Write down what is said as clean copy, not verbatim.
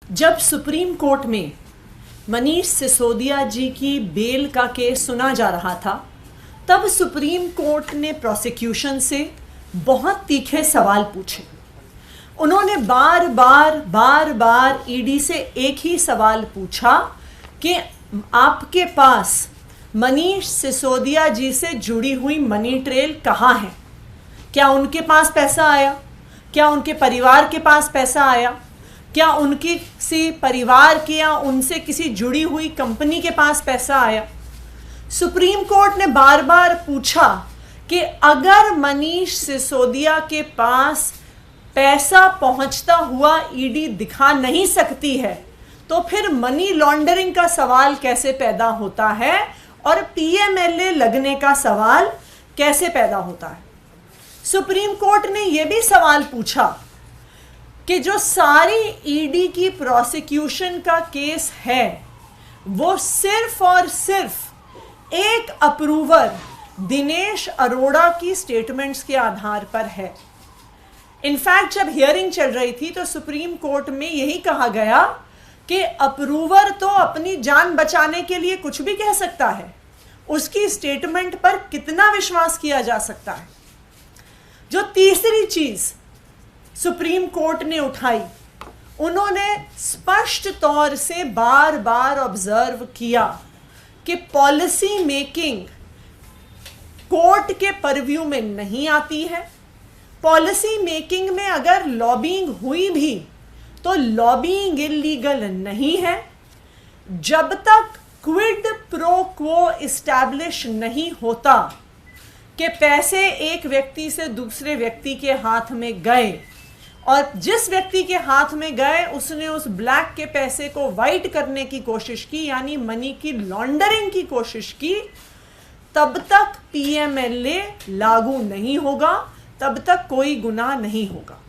जब supreme court में मनीष सिसोदिया जी की बेल का केस सुना जा रहा था, तब सुप्रीम कोर्ट ने प्रोसिक्यूशन से बहुत तीखे सवाल पूछे। उन्होंने बार बार ईडी से एक ही सवाल पूछा कि आपके पास मनीष सिसोदिया जी से जुड़ी हुई मनी ट्रेल कहाँ है? क्या उनके पास पैसा आया? क्या उनके परिवार के पास पैसा आया? क्या उनकी किसी परिवार के या उनसे किसी जुड़ी हुई कंपनी के पास पैसा आया? सुप्रीम कोर्ट ने बार बार पूछा कि अगर मनीष सिसोदिया के पास पैसा पहुंचता हुआ ईडी दिखा नहीं सकती है तो फिर मनी लॉन्ड्रिंग का सवाल कैसे पैदा होता है और पीएमएलए लगने का सवाल कैसे पैदा होता है? सुप्रीम कोर्ट ने यह भी सवाल पूछा कि जो सारी ईडी की प्रोसिक्यूशन का केस है वो सिर्फ और सिर्फ एक अप्रूवर दिनेश अरोड़ा की स्टेटमेंट्स के आधार पर है। इनफैक्ट जब हियरिंग चल रही थी तो सुप्रीम कोर्ट में यही कहा गया कि अप्रूवर तो अपनी जान बचाने के लिए कुछ भी कह सकता है, उसकी स्टेटमेंट पर कितना विश्वास किया जा सकता है। जो तीसरी चीज सुप्रीम कोर्ट ने उठाई, उन्होंने स्पष्ट तौर से बार बार ऑब्जर्व किया कि पॉलिसी मेकिंग कोर्ट के परव्यू में नहीं आती है। पॉलिसी मेकिंग में अगर लॉबिंग हुई भी तो लॉबिंग इलीगल नहीं है जब तक क्विड प्रो क्वो इस्टेब्लिश नहीं होता कि पैसे एक व्यक्ति से दूसरे व्यक्ति के हाथ में गए और जिस व्यक्ति के हाथ में गए उसने उस ब्लैक के पैसे को वाइट करने की कोशिश की, यानी मनी की लॉन्ड्रिंग की कोशिश की, तब तक पीएमएलए लागू नहीं होगा, तब तक कोई गुनाह नहीं होगा।